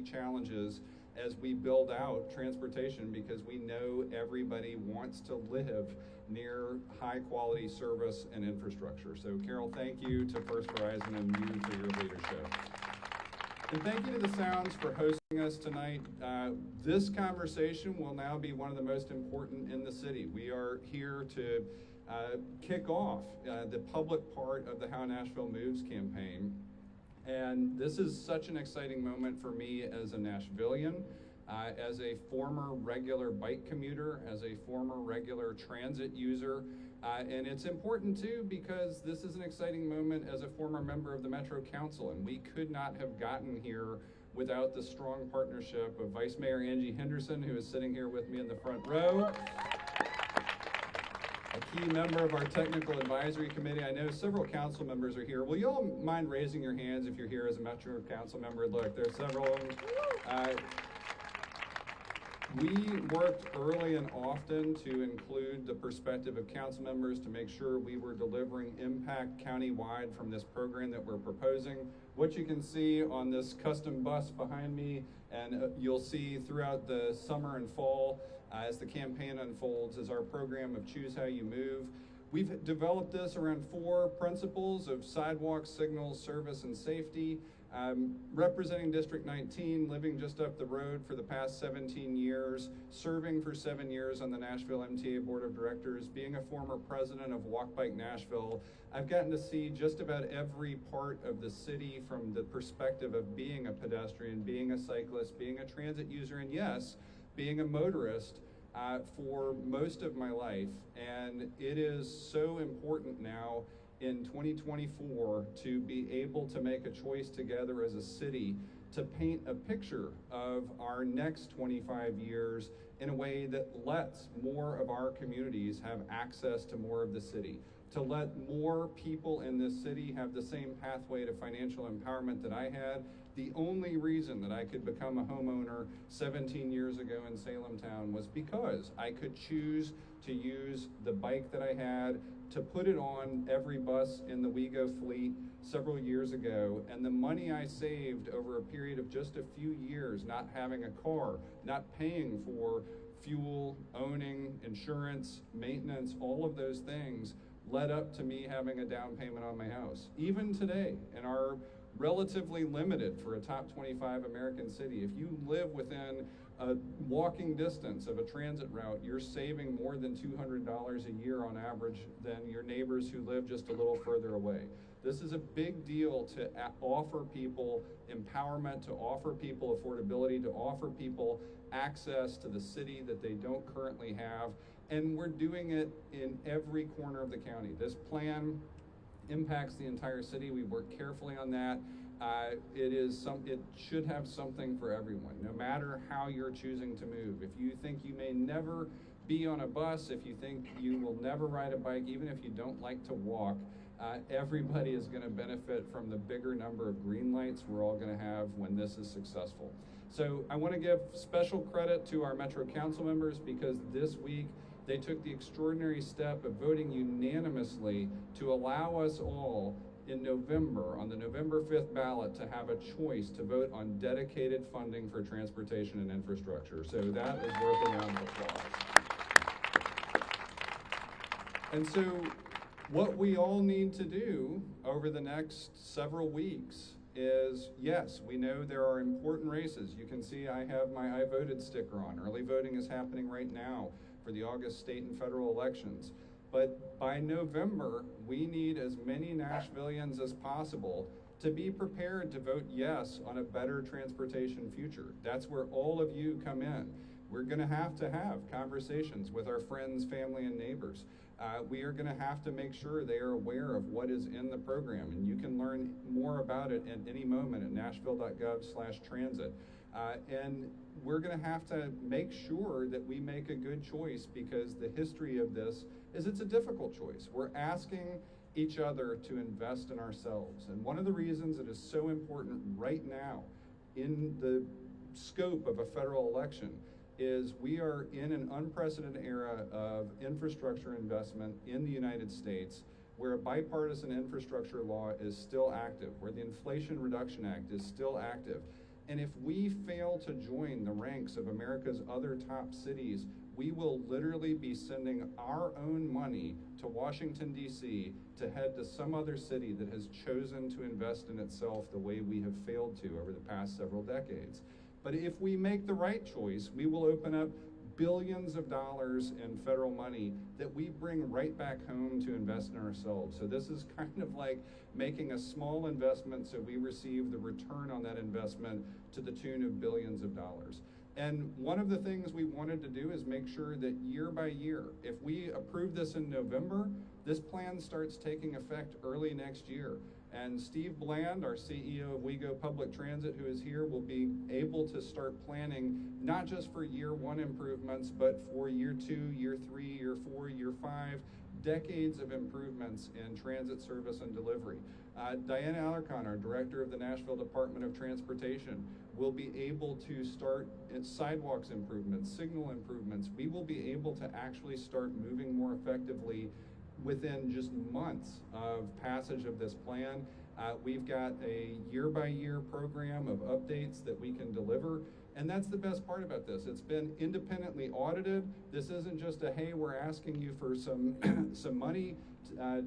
key challenges as we build out transportation, because we know everybody wants to live near high quality service and infrastructure. So Carol, thank you to First Horizon and you for your leadership. And thank you to the Sounds for hosting us tonight. This conversation will now be one of the most important in the city. We are here to kick off the public part of the How Nashville Moves campaign. And this is such an exciting moment for me as a Nashvillian, as a former regular bike commuter, as a former regular transit user. And it's important too because this is an exciting moment as a former member of the Metro Council, and we could not have gotten here without the strong partnership of Vice Mayor Angie Henderson, who is sitting here with me in the front row, a key member of our technical advisory committee. I know several council members are here. Will you all mind raising your hands if you're here as a Metro Council member? Look, there's several of them. We worked early and often to include the perspective of council members to make sure we were delivering impact countywide from this program that we're proposing. What you can see on this custom bus behind me, and you'll see throughout the summer and fall as the campaign unfolds, is our program of Choose How You Move. We've developed this around 4 principles of sidewalks, signals, service, and safety. Representing District 19, living just up the road for the past 17 years, serving for 7 years on the Nashville MTA Board of Directors, being a former president of Walk Bike Nashville, I've gotten to see just about every part of the city from the perspective of being a pedestrian, being a cyclist, being a transit user, and yes, being a motorist for most of my life. And it is so important now in 2024 to be able to make a choice together as a city to paint a picture of our next 25 years in a way that lets more of our communities have access to more of the city, to let more people in this city have the same pathway to financial empowerment that I had. The only reason that I could become a homeowner 17 years ago in Salem Town was because I could choose to use the bike that I had, to put it on every bus in the WeGo fleet several years ago, and the money I saved over a period of just a few years not having a car, not paying for fuel, owning, insurance, maintenance, all of those things led up to me having a down payment on my house. Even today, in our relatively limited for a top 25 American city, if you live within a walking distance of a transit route, you're saving more than $200 a year on average than your neighbors who live just a little further away. This is a big deal to offer people empowerment, to offer people affordability, to offer people access to the city that they don't currently have. And we're doing it in every corner of the county. This plan impacts the entire city. We work carefully on that. It should have something for everyone, no matter how you're choosing to move. If you think you may never be on a bus, if you think you will never ride a bike, even if you don't like to walk, everybody is going to benefit from the bigger number of green lights we're all going to have when this is successful. So I want to give special credit to our Metro Council members, because this week they took the extraordinary step of voting unanimously to allow us all in November, on the November 5th ballot, to have a choice to vote on dedicated funding for transportation and infrastructure. So that is worth a round of applause. And so what we all need to do over the next several weeks is, yes, we know there are important races. You can see I have my I voted sticker on. Early voting is happening right now for the August state and federal elections. But by November, we need as many Nashvillians as possible to be prepared to vote yes on a better transportation future. That's where all of you come in. We're gonna have conversations with our friends, family, and neighbors. We are gonna have to make sure they are aware of what is in the program, and you can learn more about it at any moment at nashville.gov/transit. And we're gonna have to make sure that we make a good choice, because the history of this is it's a difficult choice. We're asking each other to invest in ourselves. And one of the reasons it is so important right now in the scope of a federal election is we are in an unprecedented era of infrastructure investment in the United States, where a bipartisan infrastructure law is still active, where the Inflation Reduction Act is still active. And if we fail to join the ranks of America's other top cities, we will literally be sending our own money to Washington, D.C. to head to some other city that has chosen to invest in itself the way we have failed to over the past several decades. But if we make the right choice, we will open up billions of dollars in federal money that we bring right back home to invest in ourselves. So this is kind of like making a small investment so we receive the return on that investment to the tune of billions of dollars. And one of the things we wanted to do is make sure that year by year, if we approve this in November, this plan starts taking effect early next year. And Steve Bland, our CEO of WeGo Public Transit, who is here, will be able to start planning not just for year 1 improvements, but for year 2, year 3, year 4, year 5, decades of improvements in transit service and delivery. Diana Alarcon, our director of the Nashville Department of Transportation, will be able to start sidewalks improvements, signal improvements. We will be able to actually start moving more effectively within just months of passage of this plan. We've got a year-by-year program of updates that we can deliver, and that's the best part about this. It's been independently audited. This isn't just a, hey, we're asking you for some some money,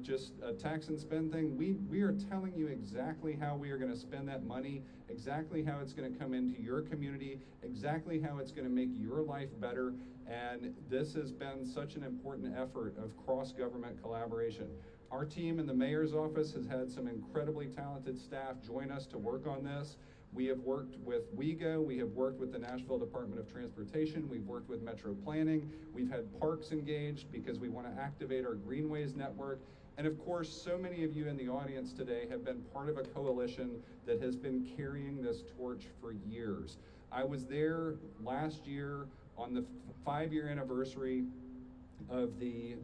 just a tax and spend thing. We are telling you exactly how we are going to spend that money, exactly how it's going to come into your community, exactly how it's going to make your life better. And this has been such an important effort of cross-government collaboration. Our team in the mayor's office has had some incredibly talented staff join us to work on this. We have worked with WeGo, we have worked with the Nashville Department of Transportation, we've worked with Metro Planning, we've had parks engaged because we want to activate our Greenways network. And of course, so many of you in the audience today have been part of a coalition that has been carrying this torch for years. I was there last year on the 5-year anniversary of the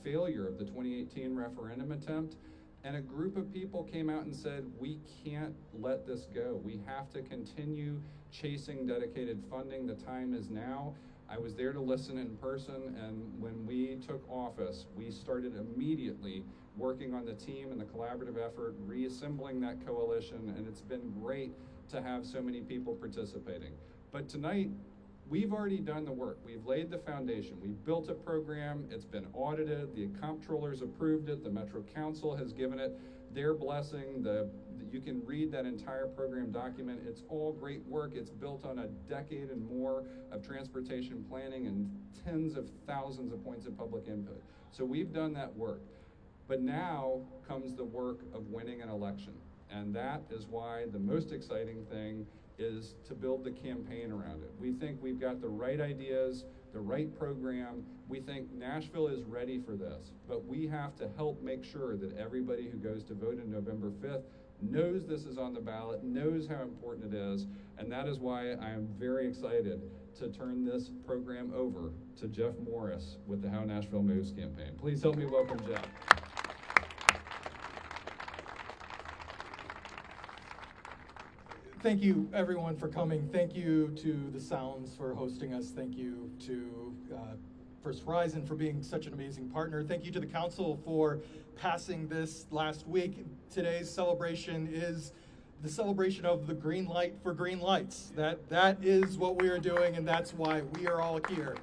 failure of the 2018 referendum attempt, and a group of people came out and said, we can't let this go. We have to continue chasing dedicated funding. The time is now. I was there to listen in person, and when we took office, we started immediately working on the team and the collaborative effort, reassembling that coalition, and it's been great to have so many people participating. But tonight, we've already done the work. We've laid the foundation. We've built a program. It's been audited. The comptroller's approved it. The Metro Council has given it their blessing. You can read that entire program document. It's all great work. It's built on a decade and more of transportation planning and tens of thousands of points of public input. So we've done that work. But now comes the work of winning an election. And that is why the most exciting thing is to build the campaign around it. We think we've got the right ideas, the right program. We think Nashville is ready for this, but we have to help make sure that everybody who goes to vote on November 5th knows this is on the ballot, knows how important it is, and that is why I am very excited to turn this program over to Jeff Morris with the How Nashville Moves campaign. Please help me welcome Jeff. Thank you, everyone, for coming. Thank you to the Sounds for hosting us. Thank you to First Horizon for being such an amazing partner. Thank you to the council for passing this last week. Today's celebration is the celebration of the green light for green lights. That is what we are doing, and that's why we are all here.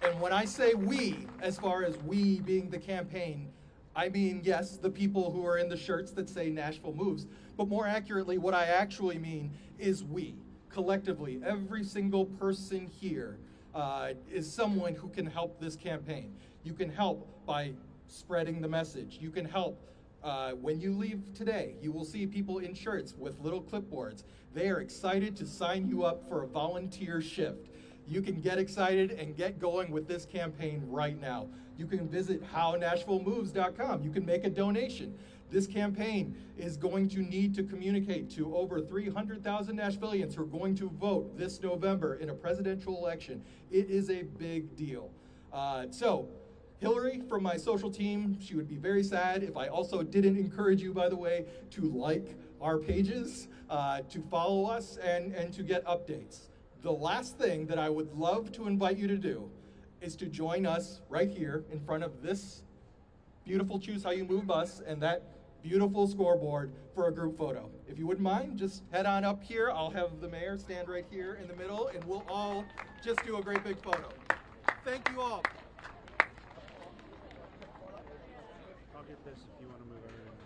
And when I say we, as far as we being the campaign, I mean, yes, the people who are in the shirts that say Nashville Moves, but more accurately, what I actually mean is we, collectively, every single person here is someone who can help this campaign. You can help by spreading the message. You can help when you leave today. You will see people in shirts with little clipboards. They are excited to sign you up for a volunteer shift. You can get excited and get going with this campaign right now. You can visit hownashvillemoves.com. You can make a donation. This campaign is going to need to communicate to over 300,000 Nashvillians who are going to vote this November in a presidential election. It is a big deal. So Hillary from my social team, she would be very sad if I also didn't encourage you, by the way, to like our pages, to follow us, and to get updates. The last thing that I would love to invite you to do is to join us right here in front of this beautiful Choose How You Move bus and that beautiful scoreboard for a group photo. If you wouldn't mind, just head on up here. I'll have the mayor stand right here in the middle, and we'll all just do a great big photo. Thank you all. I'll get this if you want to move everything else.